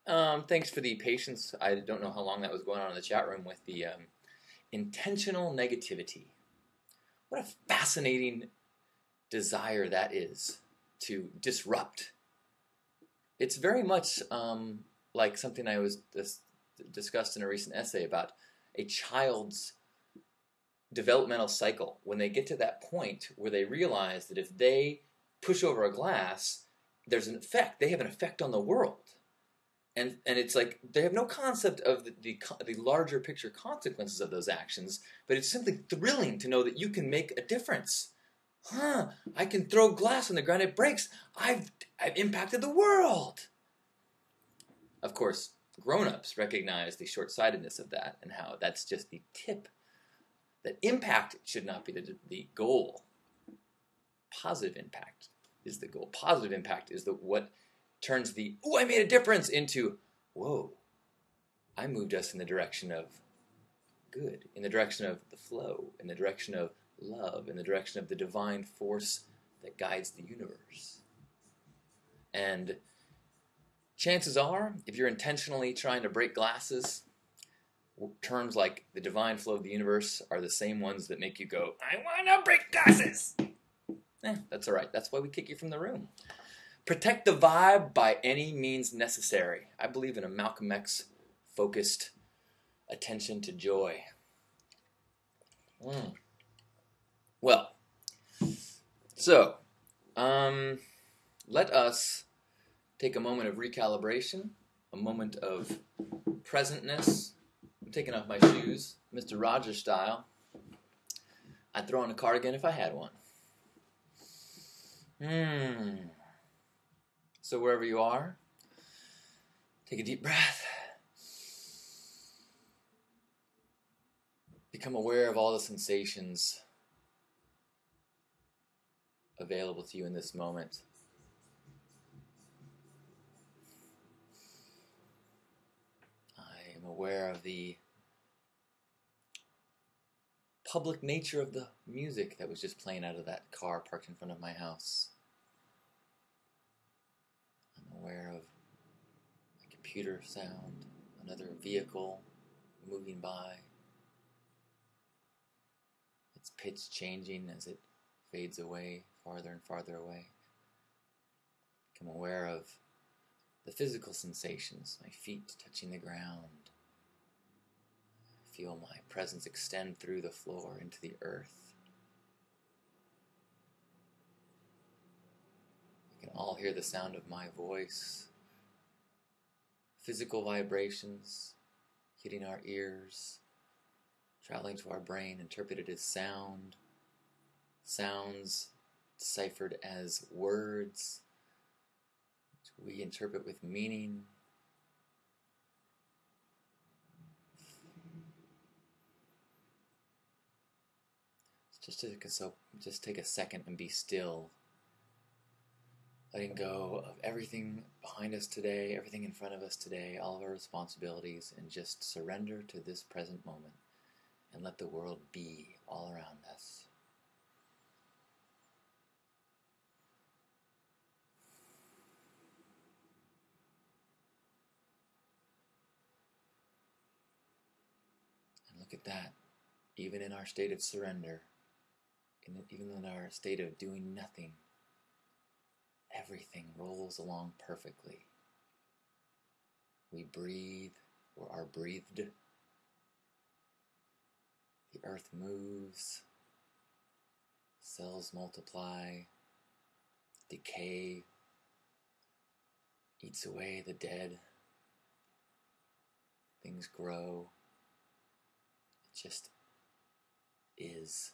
Thanks for the patience. I don't know how long that was going on in the chat room with the intentional negativity. What a fascinating desire that is to disrupt. It's very much like something I was discussed in a recent essay about a child's developmental cycle. When they get to that point where they realize that if they push over a glass, there's an effect. They have an effect on the world. And it's like they have no concept of the larger picture consequences of those actions, but it's simply thrilling to know that you can make a difference. I can throw glass on the ground, it breaks. I've impacted the world. Of course, grown-ups recognize the short-sightedness of that and how that's just the tip. That impact should not be the goal. Positive impact is the goal. Positive impact is what turns the, "Oh, I made a difference," into, "Whoa, I moved us in the direction of good, in the direction of the flow, in the direction of love, in the direction of the divine force that guides the universe." And chances are, if you're intentionally trying to break glasses, terms like the divine flow of the universe are the same ones that make you go, "I want to break glasses." That's all right. That's why we kick you from the room. Protect the vibe by any means necessary. I believe in a Malcolm X focused attention to joy. Well, so let us take a moment of recalibration, a moment of presentness. I'm taking off my shoes, Mr. Rogers style. I'd throw on a cardigan if I had one. So wherever you are, take a deep breath. Become aware of all the sensations available to you in this moment. I am aware of the public nature of the music that was just playing out of that car parked in front of my house. I'm aware of a computer sound, another vehicle moving by, its pitch changing as it fades away, farther and farther away. Become aware of the physical sensations, my feet touching the ground. I feel my presence extend through the floor into the earth. We can all hear the sound of my voice. Physical vibrations hitting our ears, traveling to our brain, interpreted as sound. Sounds deciphered as words, which we interpret with meaning. Just take a second and be still, letting go of everything behind us today, everything in front of us today, all of our responsibilities, and just surrender to this present moment and let the world be all around us. And look at that, even in our state of surrender, even in our state of doing nothing, everything rolls along perfectly. We breathe, or are breathed. The earth moves, cells multiply, decay eats away the dead, things grow. It just is.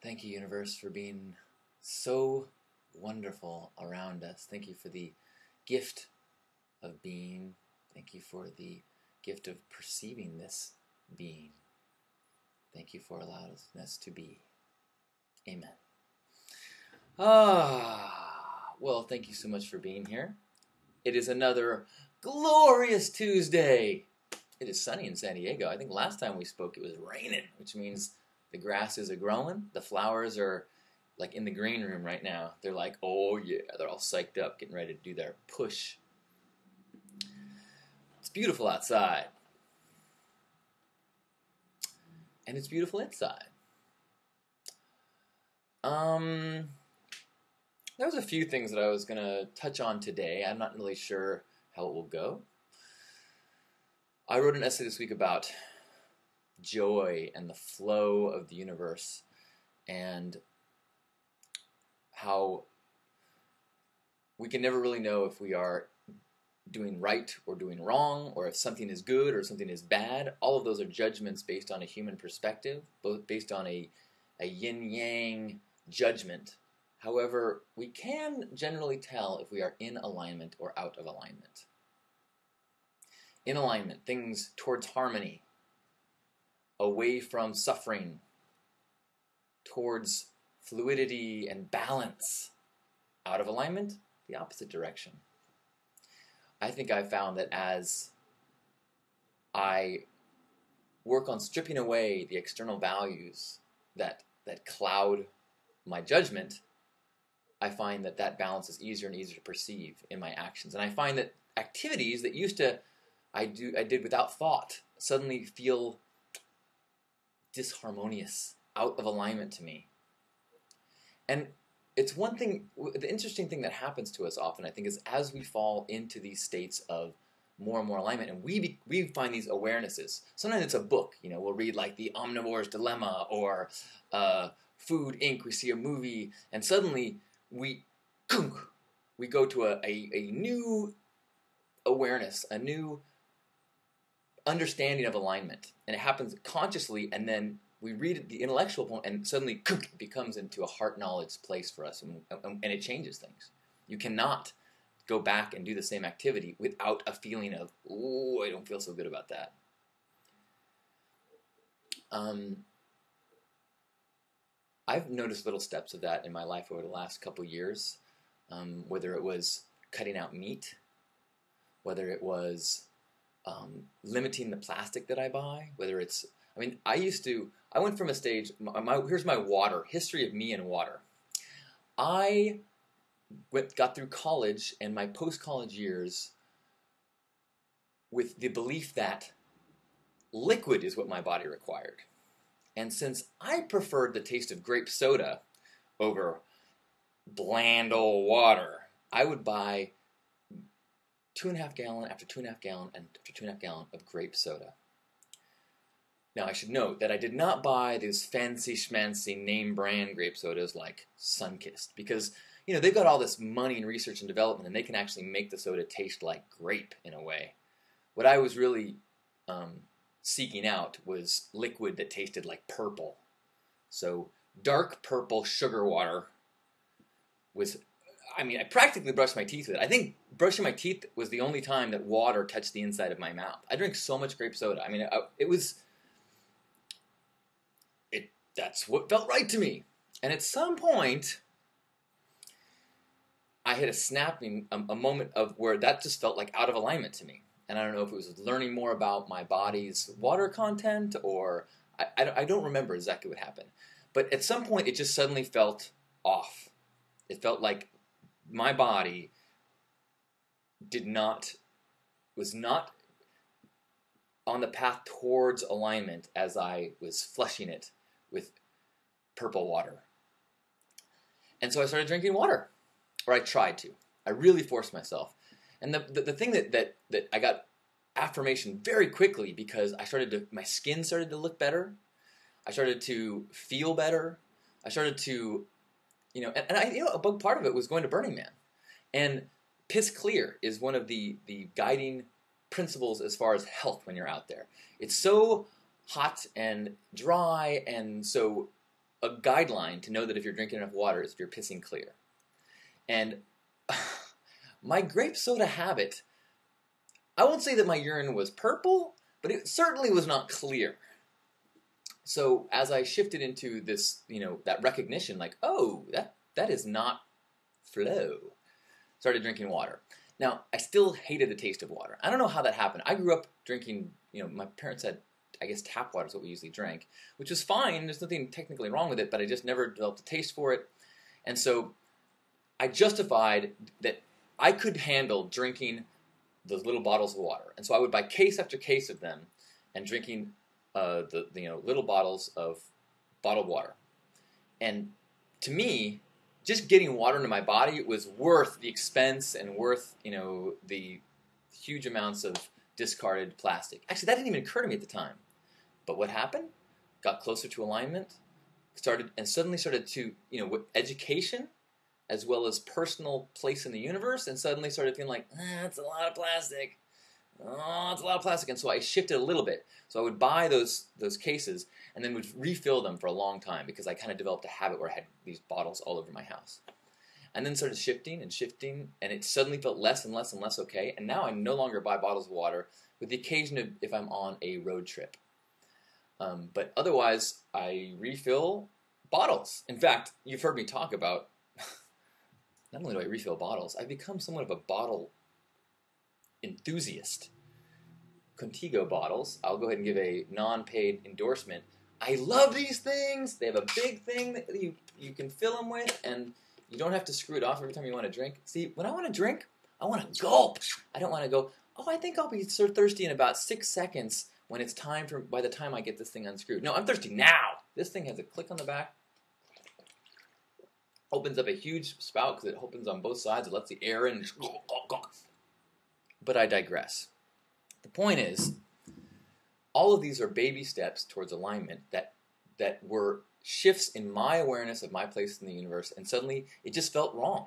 Thank you, universe, for being so wonderful around us. Thank you for the gift of being. Thank you for the gift of perceiving this being. Thank you for allowing us to be. Amen. Well, thank you so much for being here. It is another glorious Tuesday. It is sunny in San Diego. I think last time we spoke it was raining, which means the grasses are growing, the flowers are like in the green room right now, they're like, oh yeah, they're all psyched up, getting ready to do their push. It's beautiful outside. And it's beautiful inside. There was a few things that I was going to touch on today. I'm not really sure how it will go. I wrote an essay this week about joy and the flow of the universe, and how we can never really know if we are doing right or doing wrong, or if something is good or something is bad. All of those are judgments based on a human perspective, both based on a yin-yang judgment. However, we can generally tell if we are in alignment or out of alignment. In alignment, things towards harmony, away from suffering, towards fluidity and balance. Out of alignment, the opposite direction. I think I found that as I work on stripping away the external values that cloud my judgment, I find that that balance is easier and easier to perceive in my actions. And I find that activities that used to I did without thought suddenly feel disharmonious, out of alignment to me. And it's one thing, the interesting thing that happens to us often, I think, is as we fall into these states of more and more alignment, and we find these awarenesses. Sometimes it's a book, we'll read like The Omnivore's Dilemma or Food, Inc. We see a movie, and suddenly we go to a new awareness, a new understanding of alignment, and it happens consciously, and then we read the intellectual point, and suddenly it becomes into a heart knowledge place for us, and it changes things. You cannot go back and do the same activity without a feeling of, oh, I don't feel so good about that. I've noticed little steps of that in my life over the last couple years, whether it was cutting out meat, whether it was limiting the plastic that I buy, whether it's, I went from a stage, here's my water, history of me and water. I got through college and my post-college years with the belief that liquid is what my body required. And since I preferred the taste of grape soda over bland old water, I would buy 2.5 gallon after 2.5 gallon and after 2.5 gallon of grape soda. Now, I should note that I did not buy these fancy schmancy name brand grape sodas like Sunkist, because they've got all this money in research and development, and they can actually make the soda taste like grape in a way. What I was really seeking out was liquid that tasted like purple. So dark purple sugar water was, I practically brushed my teeth with it. I think brushing my teeth was the only time that water touched the inside of my mouth. I drank so much grape soda. That's what felt right to me. And at some point, I hit a moment of where that just felt like out of alignment to me. And I don't know if it was learning more about my body's water content, or I don't remember exactly what happened. But at some point, it just suddenly felt off. It felt like my body was not on the path towards alignment as I was flushing it with purple water. And so I started drinking water, or I tried to. I really forced myself. And the thing that I got affirmation very quickly, because my skin started to look better. I started to feel better. I started to, a big part of it was going to Burning Man. And piss clear is one of the guiding principles as far as health when you're out there. It's so hot and dry, and so a guideline to know that if you're drinking enough water is if you're pissing clear. And my grape soda habit, I won't say that my urine was purple, but it certainly was not clear. So as I shifted into this, that recognition, like, oh, that is not flow, started drinking water. Now, I still hated the taste of water. I don't know how that happened. I grew up drinking, my parents had, I guess, tap water is what we usually drank, which was fine. There's nothing technically wrong with it, but I just never developed a taste for it. And so I justified that I could handle drinking those little bottles of water. And so I would buy case after case of them and drinking the little bottles of bottled water. And to me, just getting water into my body was worth the expense and worth, the huge amounts of discarded plastic. Actually, that didn't even occur to me at the time. But what happened? Got closer to alignment, suddenly started to, with education as well as personal place in the universe, and suddenly started feeling like, that's a lot of plastic. Oh, it's a lot of plastic. And so I shifted a little bit. So I would buy those cases and then would refill them for a long time because I kind of developed a habit where I had these bottles all over my house. And then started shifting, and it suddenly felt less and less and less okay. And now I no longer buy bottles of water, with the occasion of if I'm on a road trip. But otherwise, I refill bottles. In fact, you've heard me talk about, not only do I refill bottles, I've become somewhat of a bottle enthusiast. Contigo bottles, I'll go ahead and give a non-paid endorsement. I love these things. They have a big thing that you can fill them with, and you don't have to screw it off every time you want to drink. See, when I want to drink, I want to gulp. I don't want to go, I think I'll be so thirsty in about 6 seconds when it's time by the time I get this thing unscrewed. No, I'm thirsty now. This thing has a click on the back. Opens up a huge spout because it opens on both sides. It lets the air in. But I digress. The point is, all of these are baby steps towards alignment that were shifts in my awareness of my place in the universe, and suddenly it just felt wrong.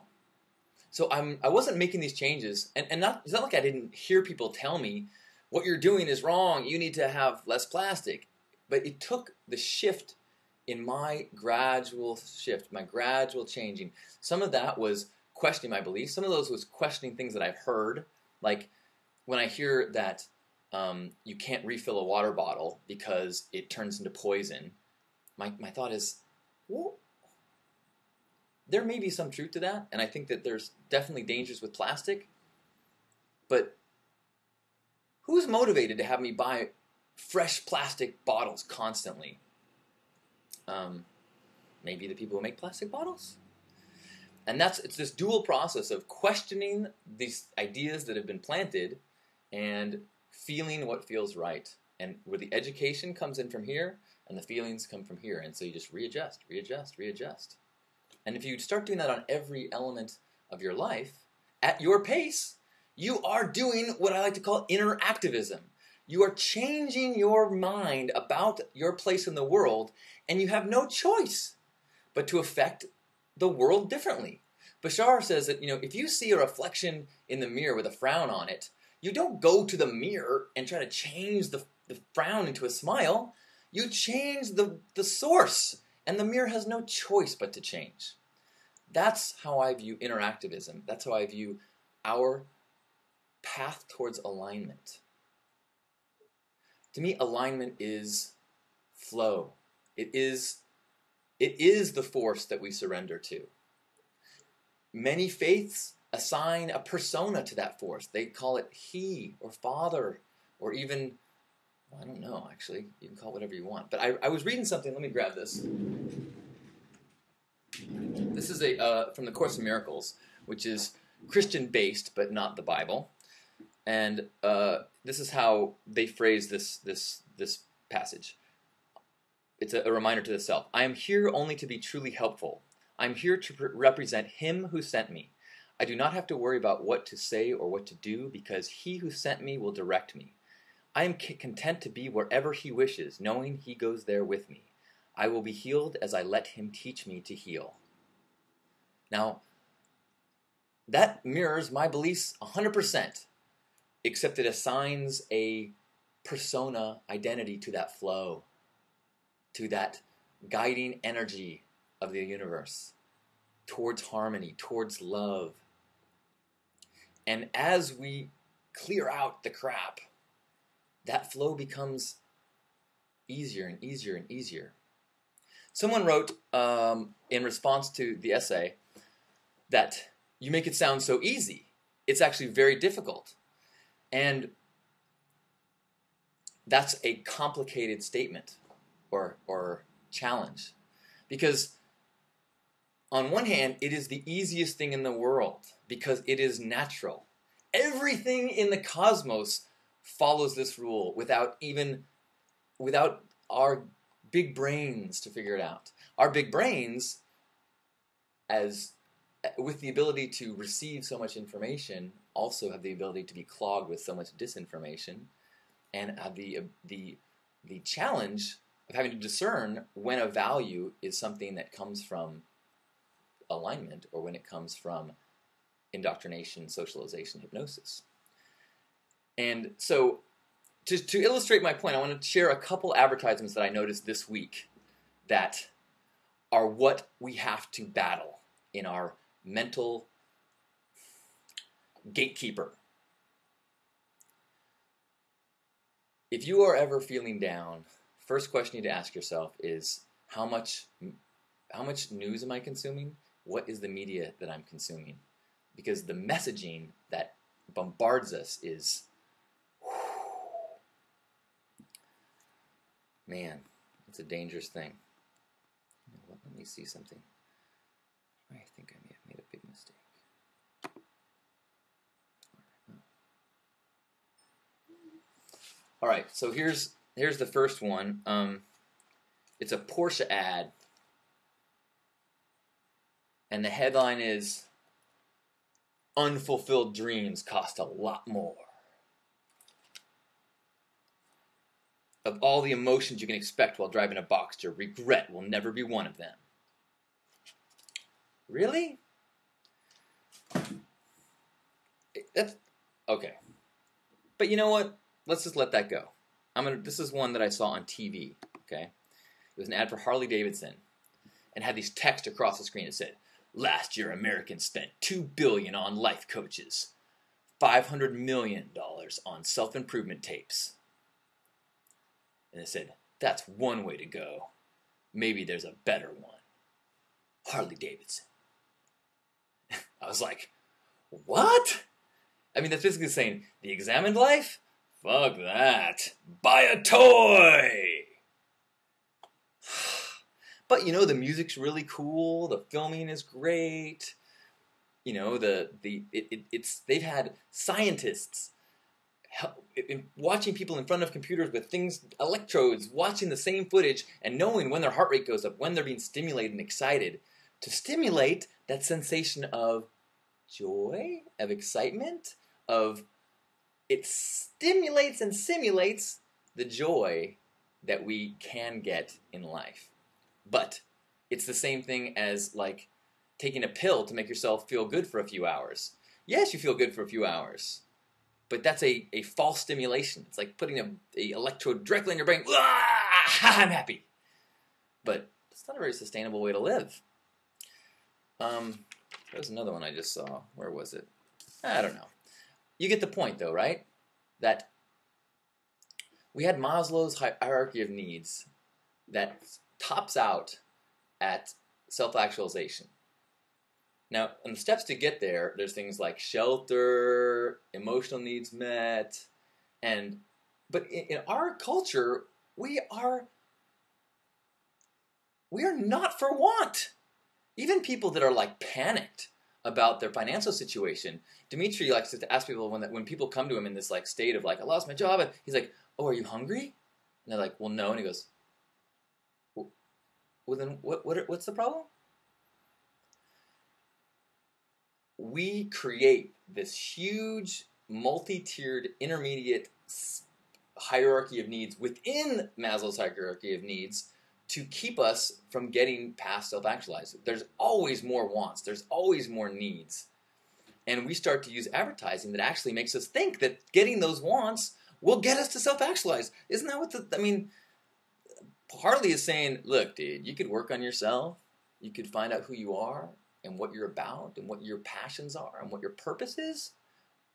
So I wasn't making these changes, and it's not like I didn't hear people tell me, what you're doing is wrong, you need to have less plastic. But it took the shift in my gradual shift, my gradual changing. Some of that was questioning my beliefs. Some of those was questioning things that I've heard, like when I hear that you can't refill a water bottle because it turns into poison. My thought is, well, there may be some truth to that, and I think that there's definitely dangers with plastic, but who's motivated to have me buy fresh plastic bottles constantly? Maybe the people who make plastic bottles? And it's this dual process of questioning these ideas that have been planted and feeling what feels right. And where the education comes in from here, and the feelings come from here. And so you just readjust, readjust, readjust. And if you start doing that on every element of your life, at your pace, you are doing what I like to call inner activism. You are changing your mind about your place in the world, and you have no choice but to affect the world differently. Bashar says that, if you see a reflection in the mirror with a frown on it, you don't go to the mirror and try to change the frown into a smile. You change the source, and the mirror has no choice but to change. That's how I view interactivism. That's how I view our path towards alignment. To me, alignment is flow. It is the force that we surrender to. Many faiths assign a persona to that force. They call it He or Father, or even, I don't know, actually. You can call it whatever you want. But I was reading something. Let me grab this. This is from the Course in Miracles, which is Christian-based, but not the Bible. And this is how they phrase this passage. It's a reminder to the self. I am here only to be truly helpful. I am here to represent Him who sent me. I do not have to worry about what to say or what to do, because He who sent me will direct me. I am content to be wherever He wishes, knowing He goes there with me. I will be healed as I let Him teach me to heal. Now, that mirrors my beliefs 100%, except it assigns a persona identity to that flow, to that guiding energy of the universe, towards harmony, towards love. And as we clear out the crap, that flow becomes easier and easier and easier. Someone wrote in response to the essay that you make it sound so easy. It's actually very difficult. And that's a complicated statement or challenge. Because On one hand, it is the easiest thing in the world because it is natural. Everything in the cosmos follows this rule without our big brains to figure it out. Our big brains, with the ability to receive so much information, also have the ability to be clogged with so much disinformation, and have the challenge of having to discern when a value is something that comes from alignment or when it comes from indoctrination, socialization, hypnosis. And so, to illustrate my point, I want to share a couple advertisements that I noticed this week that are what we have to battle in our mental gatekeeper. If you are ever feeling down, first question you need to ask yourself is, how much news am I consuming? What is the media that I'm consuming? Because the messaging that bombards us is, man, it's a dangerous thing. Let me see something. I think I may have made a big mistake. All right, so here's the first one. It's a Porsche ad, and the headline is, "Unfulfilled dreams cost a lot more." Of all the emotions you can expect while driving a Boxster, regret will never be one of them. Really? That's okay. But you know what? Let's just let that go. This is one that I saw on TV. Okay, it was an ad for Harley Davidson, and had these text across the screen. It said, "Last year, Americans spent $2 billion on life coaches, $500 million on self-improvement tapes." And it said, "That's one way to go. Maybe there's a better one. Harley Davidson." I was like, what? I mean, that's basically saying, the examined life? Fuck that. Buy a toy! But, you know, the music's really cool. The filming is great. You know, they've had scientists watching people in front of computers with electrodes, watching the same footage and knowing when their heart rate goes up, when they're being stimulated and excited, to stimulate that sensation of joy, of excitement, it stimulates and simulates the joy that we can get in life. But it's the same thing as like taking a pill to make yourself feel good for a few hours. Yes, you feel good for a few hours, but that's a false stimulation. It's like putting a electrode directly in your brain. I'm happy. But it's not a very sustainable way to live. There's another one I just saw. Where was it? I don't know. You get the point, though, right? That we had Maslow's hierarchy of needs that tops out at self-actualization. Now, on the steps to get there, there's things like shelter, emotional needs met, but in our culture, we are not for want. Even people that are like panicked about their financial situation, Dimitri likes to ask people when people come to him in this like state of like, I lost my job, and he's like, "Oh, are you hungry?" And they're like, "Well, no," and he goes, "Well, then what's the problem?" We create this huge multi-tiered intermediate hierarchy of needs within Maslow's hierarchy of needs to keep us from getting past self-actualized. There's always more wants. There's always more needs. And we start to use advertising that actually makes us think that getting those wants will get us to self-actualize. Isn't that what Harley is saying, look, dude, you could work on yourself. You could find out who you are and what you're about and what your passions are and what your purpose is.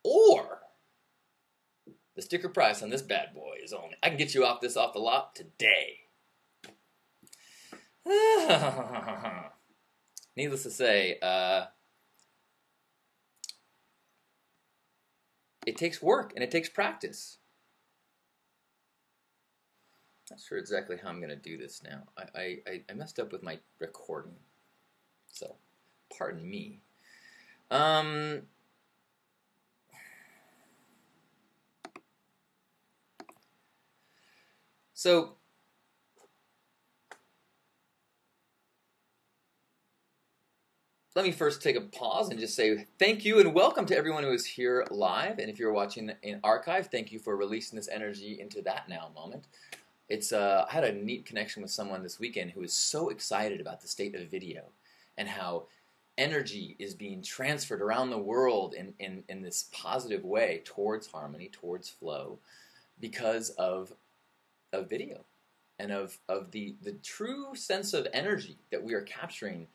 Or the sticker price on this bad boy is only, I can get you off the lot today. Needless to say, it takes work and it takes practice. Not sure exactly how I'm going to do this now. I messed up with my recording. So Pardon me. So let me first take a pause and just say thank you and welcome to everyone who is here live. And if you're watching in archive, thank you for releasing this energy into that now moment. I had a neat connection with someone this weekend who was so excited about the state of video and how energy is being transferred around the world in this positive way towards harmony, towards flow, because of video and of the true sense of energy that we are capturing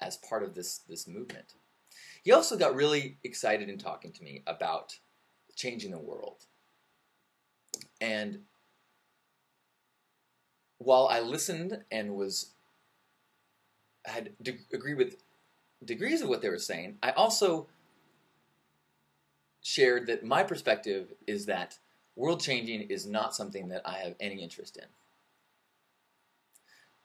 as part of this movement. He also got really excited in talking to me about changing the world. And while I listened and had agree with degrees of what they were saying, I also shared that my perspective is that world changing is not something that I have any interest in.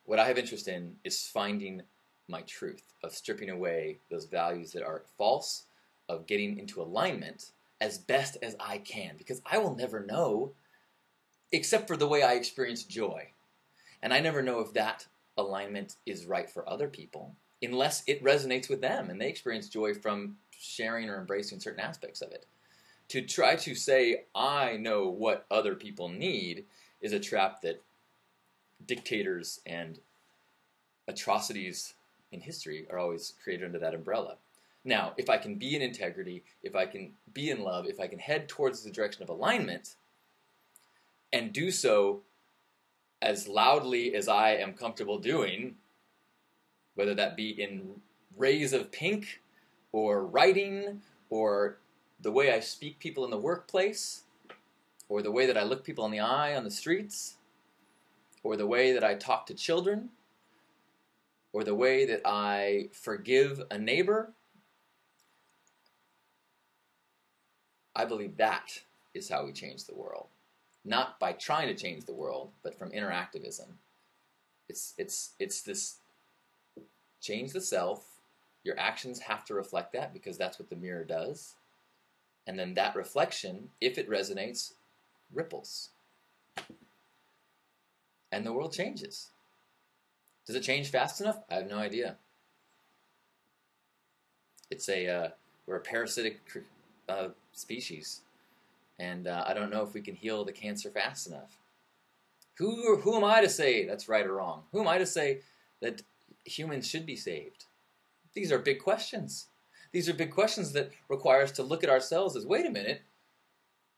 What I have interest in is finding my truth, of stripping away those values that are false, of getting into alignment as best as I can, because I will never know except for the way I experience joy. And I never know if that alignment is right for other people unless it resonates with them and they experience joy from sharing or embracing certain aspects of it. To try to say, I know what other people need, is a trap that dictators and atrocities in history are always created under that umbrella. Now, if I can be in integrity, if I can be in love, if I can head towards the direction of alignment and do so as loudly as I am comfortable doing, whether that be in rays of pink or writing or the way I speak people in the workplace or the way that I look people in the eye on the streets or the way that I talk to children or the way that I forgive a neighbor, I believe that is how we change the world. Not by trying to change the world, but from interactivism. It's this change the self. Your actions have to reflect that because that's what the mirror does. And then that reflection, if it resonates, ripples. And the world changes. Does it change fast enough? I have no idea. We're a parasitic species. And I don't know if we can heal the cancer fast enough. Who am I to say that's right or wrong? Who am I to say that humans should be saved? These are big questions. These are big questions that require us to look at ourselves as, wait a minute,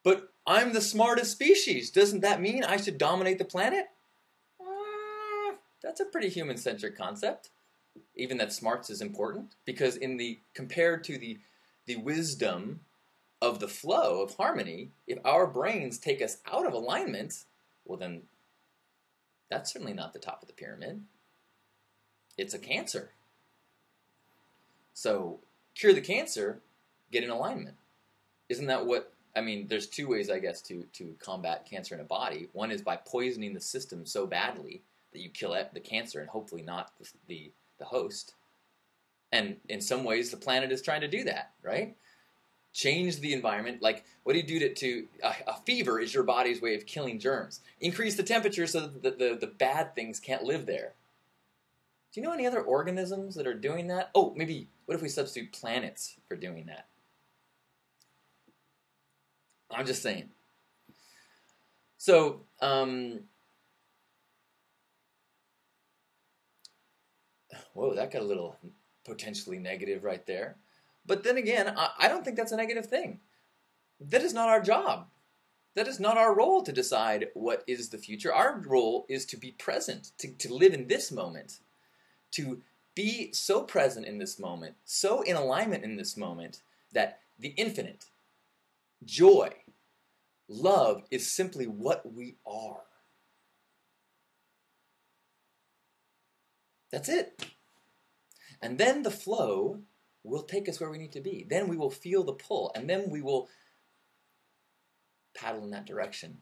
but I'm the smartest species. Doesn't that mean I should dominate the planet? That's a pretty human-centric concept. Even that smarts is important, because compared to the wisdom of the flow of harmony, if our brains take us out of alignment, well then, that's certainly not the top of the pyramid. It's a cancer. So, cure the cancer, get in alignment. Isn't that what, there's two ways, I guess, to combat cancer in a body. One is by poisoning the system so badly that you kill the cancer and hopefully not the host. And in some ways, the planet is trying to do that, right? Change the environment. Like, what do you do to a fever is your body's way of killing germs. Increase the temperature so that the bad things can't live there. Do you know any other organisms that are doing that? Oh, maybe, what if we substitute planets for doing that? I'm just saying. So, whoa, that got a little potentially negative right there. But then again, I don't think that's a negative thing. That is not our job. That is not our role to decide what is the future. Our role is to be present, to live in this moment, to be so present in this moment, so in alignment in this moment, that the infinite, joy, love is simply what we are. That's it. And then the flow will take us where we need to be. Then we will feel the pull, and then we will paddle in that direction.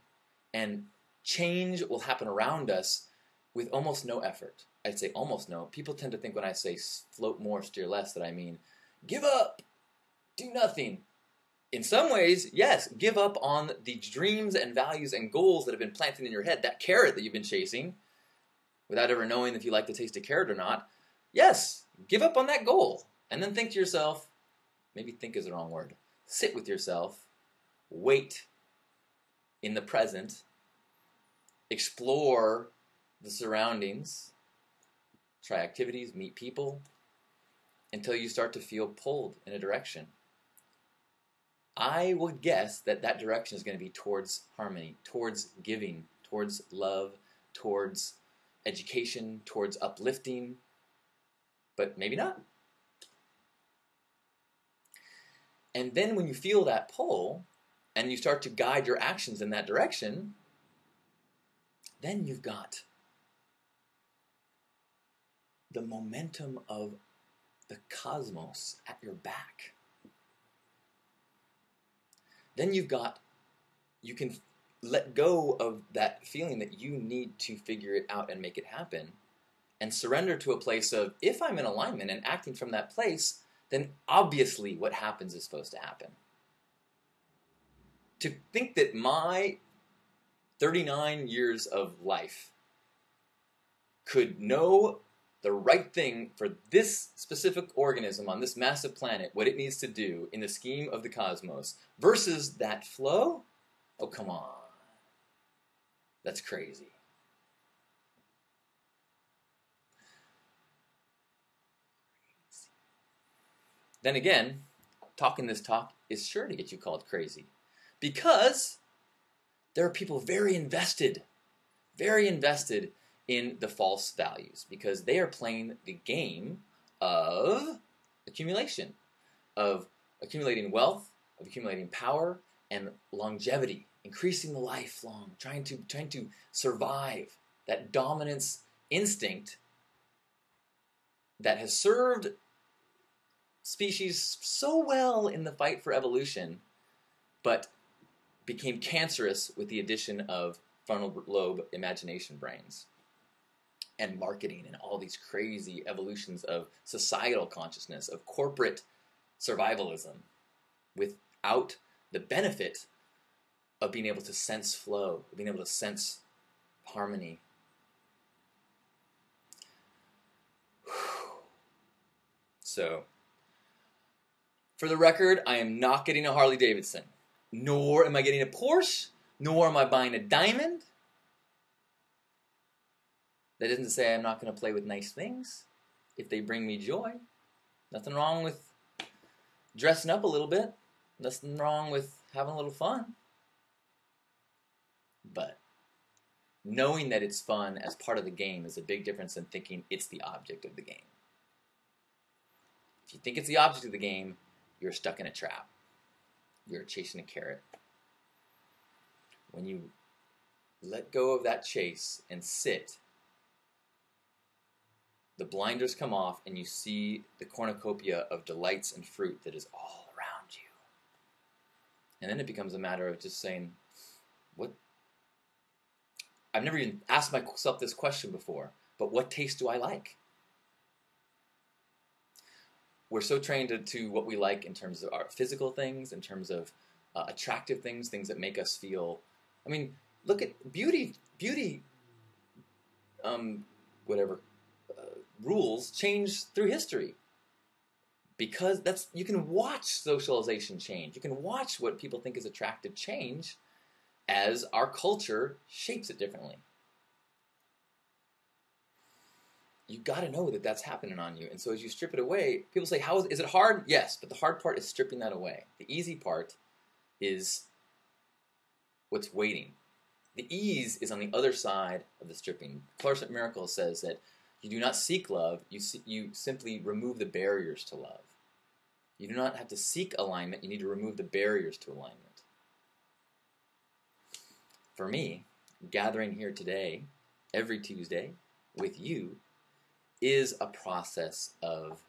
And change will happen around us with almost no effort. I'd say almost no. People tend to think when I say float more, steer less, that I mean give up, do nothing. In some ways, yes, give up on the dreams and values and goals that have been planted in your head, that carrot that you've been chasing, without ever knowing if you like the taste of carrot or not. Yes, give up on that goal. And then think to yourself, maybe think is the wrong word, sit with yourself, wait in the present, explore the surroundings, try activities, meet people, until you start to feel pulled in a direction. I would guess that that direction is going to be towards harmony, towards giving, towards love, towards education, towards uplifting, but maybe not. And then when you feel that pull, and you start to guide your actions in that direction, then you've got the momentum of the cosmos at your back. Then you can let go of that feeling that you need to figure it out and make it happen, and surrender to a place of, if I'm in alignment and acting from that place, then obviously what happens is supposed to happen. To think that my 39 years of life could know the right thing for this specific organism on this massive planet, what it needs to do in the scheme of the cosmos, versus that flow? Oh, come on. That's crazy. Then again, talking this talk is sure to get you called crazy, because there are people very invested in the false values, because they are playing the game of accumulation, of accumulating wealth, of accumulating power and longevity, increasing the lifelong, trying to survive. That dominance instinct that has served species so well in the fight for evolution, but became cancerous with the addition of frontal lobe imagination brains and marketing and all these crazy evolutions of societal consciousness, of corporate survivalism, without the benefit of being able to sense flow, of being able to sense harmony. So, for the record, I am not getting a Harley Davidson, nor am I getting a Porsche, nor am I buying a diamond. That isn't to say I'm not going to play with nice things if they bring me joy. Nothing wrong with dressing up a little bit. Nothing wrong with having a little fun. But knowing that it's fun as part of the game is a big difference than thinking it's the object of the game. If you think it's the object of the game, you're stuck in a trap. You're chasing a carrot. When you let go of that chase and sit, the blinders come off and you see the cornucopia of delights and fruit that is all around you. And then it becomes a matter of just saying, what? I've never even asked myself this question before, but what taste do I like? We're so trained to what we like in terms of our physical things, in terms of attractive things, things that make us feel. I mean, look at beauty, rules change through history, because you can watch socialization change. You can watch what people think is attractive change as our culture shapes it differently. You got to know that that's happening on you. And so as you strip it away, people say, is it hard? Yes, but the hard part is stripping that away. The easy part is what's waiting. The ease is on the other side of the stripping. Course in Miracles says that you do not seek love, you simply remove the barriers to love. You do not have to seek alignment, you need to remove the barriers to alignment. For me, gathering here today, every Tuesday, with you, is a process of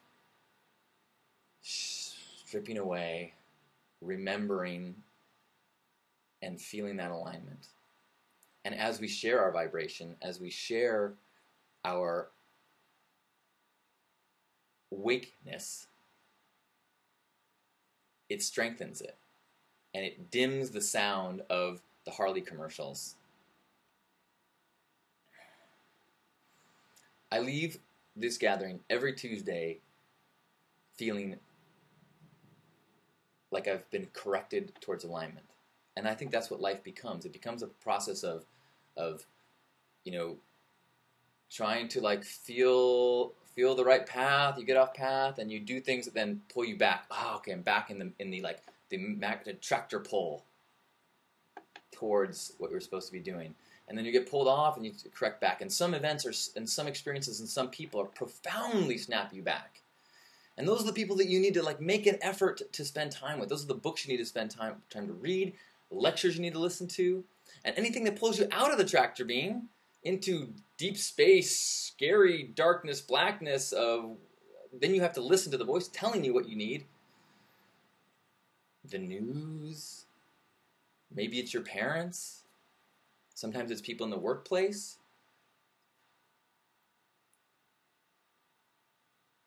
stripping away, remembering, and feeling that alignment. And as we share our vibration, as we share our wakeness, it strengthens it. And it dims the sound of the Harley commercials. I leave this gathering every Tuesday feeling like I've been corrected towards alignment. And I think that's what life becomes. It becomes a process of trying to like feel the right path. You get off path and you do things that then pull you back. Oh, okay, I'm back in the tractor pull towards what you're supposed to be doing. And then you get pulled off and you correct back. And some events and some experiences and some people are profoundly snap you back. And those are the people that you need to like make an effort to spend time with. Those are the books you need to spend time to read, the lectures you need to listen to, and anything that pulls you out of the tractor beam into deep space, scary darkness, blackness of, then you have to listen to the voice telling you what you need. The news, maybe it's your parents, sometimes it's people in the workplace.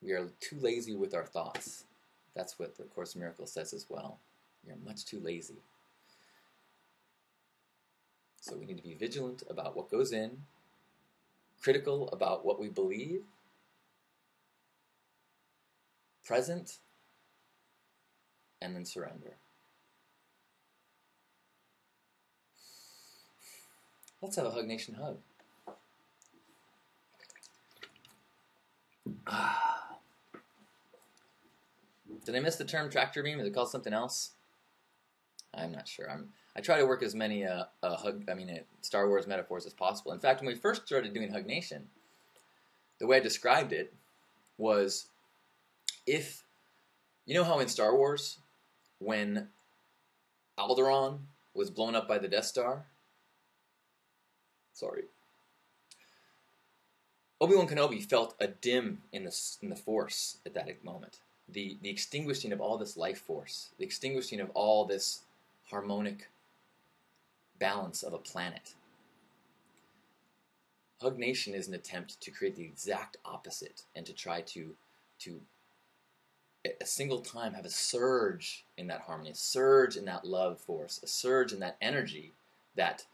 We are too lazy with our thoughts. That's what the Course in Miracles says as well. You're much too lazy. So we need to be vigilant about what goes in, critical about what we believe, present, and then surrender. Let's have a Hug Nation hug. Did I miss the term tractor beam? Is it called something else? I'm not sure. I try to work as many Star Wars metaphors as possible. In fact, when we first started doing Hug Nation, the way I described it was, if you know how in Star Wars, when Alderaan was blown up by the Death Star, Obi-Wan Kenobi felt a dim in the Force at that moment. The extinguishing of all this life force, the extinguishing of all this harmonic balance of a planet. Hug Nation is an attempt to create the exact opposite and to try to at a single time have a surge in that harmony, a surge in that love force, a surge in that energy that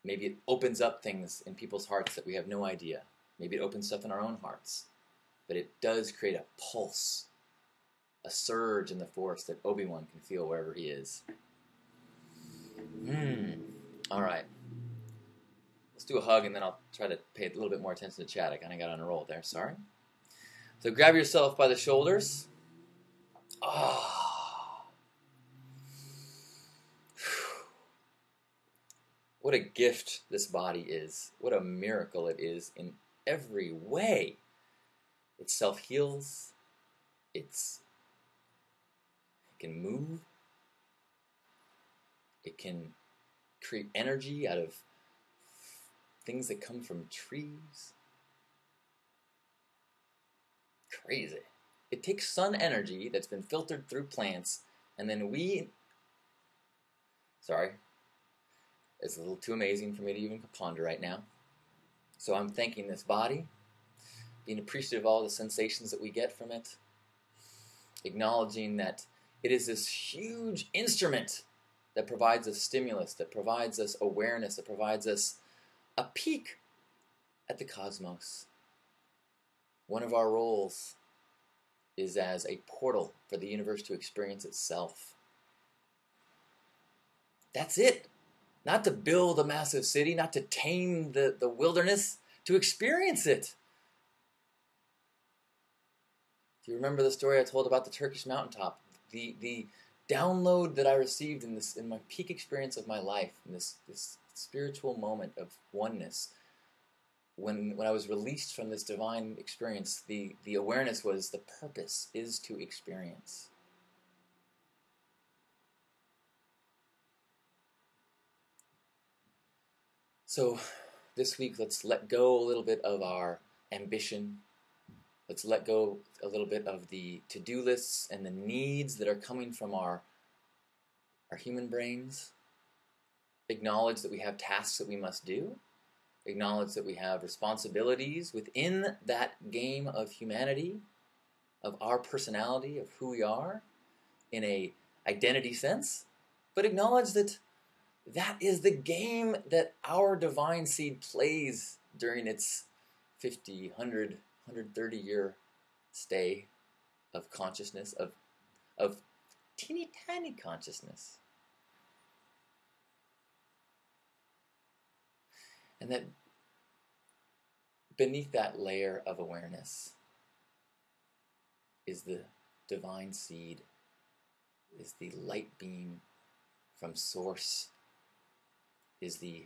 maybe it opens up things in people's hearts that we have no idea. Maybe it opens stuff in our own hearts. But it does create a pulse, a surge in the force that Obi-Wan can feel wherever he is. All right. Let's do a hug, and then I'll try to pay a little bit more attention to chat. I kind of got on a roll there. Sorry. So grab yourself by the shoulders. What a gift this body is. What a miracle it is in every way. It self-heals. It can move. It can create energy out of things that come from trees. Crazy. It takes sun energy that's been filtered through plants, and then it's a little too amazing for me to even ponder right now. So I'm thanking this body, being appreciative of all the sensations that we get from it, acknowledging that it is this huge instrument that provides us stimulus, that provides us awareness, that provides us a peek at the cosmos. One of our roles is as a portal for the universe to experience itself. That's it. Not to build a massive city, not to tame the wilderness, to experience it. Do you remember the story I told about the Turkish mountaintop? The download that I received in my peak experience of my life, in this spiritual moment of oneness. When I was released from this divine experience, the awareness was the purpose is to experience. So this week, let's let go a little bit of our ambition. Let's let go a little bit of the to-do lists and the needs that are coming from our human brains. Acknowledge that we have tasks that we must do. Acknowledge that we have responsibilities within that game of humanity of our personality, of who we are, in a identity sense, but acknowledge that that is the game that our divine seed plays during its 50, 100, 130-year stay of consciousness, of teeny tiny consciousness. And that beneath that layer of awareness is the divine seed, is the light beam from source, is the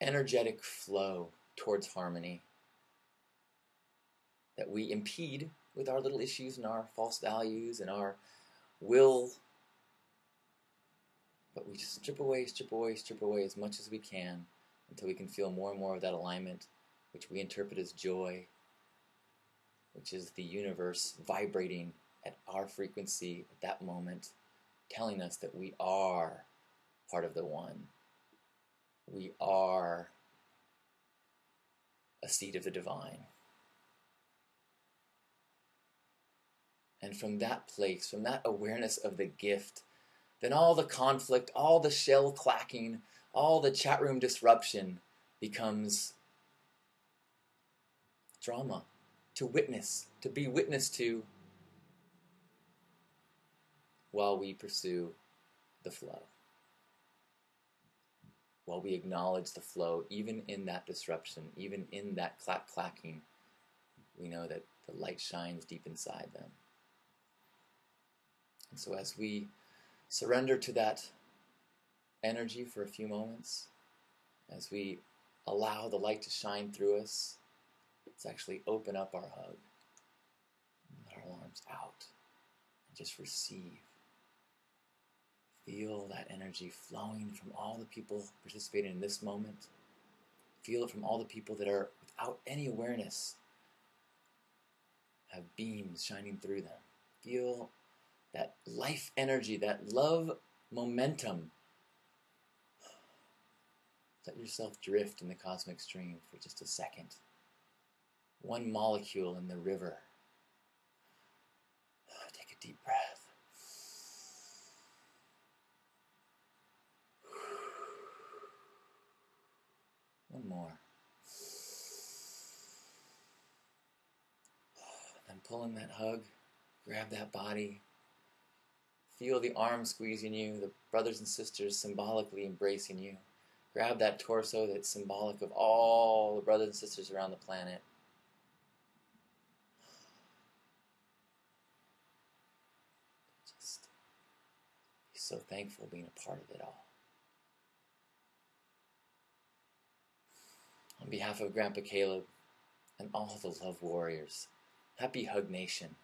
energetic flow towards harmony that we impede with our little issues and our false values and our will. But we just strip away as much as we can until we can feel more and more of that alignment, which we interpret as joy, which is the universe vibrating at our frequency at that moment, telling us that we are part of the one. We are a seed of the divine. And from that place, from that awareness of the gift, then all the conflict, all the shell clacking, all the chat room disruption becomes drama to witness, to be witness to, while we pursue the flow. While we acknowledge the flow, even in that disruption, even in that clacking, we know that the light shines deep inside them. And so as we surrender to that energy for a few moments, as we allow the light to shine through us, let's actually open up our hug, let our arms out, and just receive. Feel that energy flowing from all the people participating in this moment. Feel it from all the people that are without any awareness, have beams shining through them. Feel that life energy, that love momentum. Let yourself drift in the cosmic stream for just a second. One molecule in the river. Take a deep breath. One more. Then pull in that hug. Grab that body. Feel the arms squeezing you, the brothers and sisters symbolically embracing you. Grab that torso that's symbolic of all the brothers and sisters around the planet. Just be so thankful being a part of it all. On behalf of Grandpa Caleb and all the love warriors, happy Hug Nation.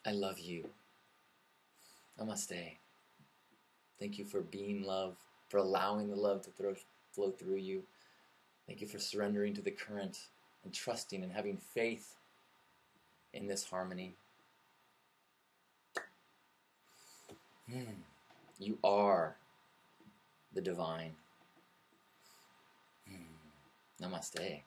I love you. Namaste. Thank you for being love, for allowing the love to flow through you. Thank you for surrendering to the current and trusting and having faith in this harmony. You are the divine. Namaste.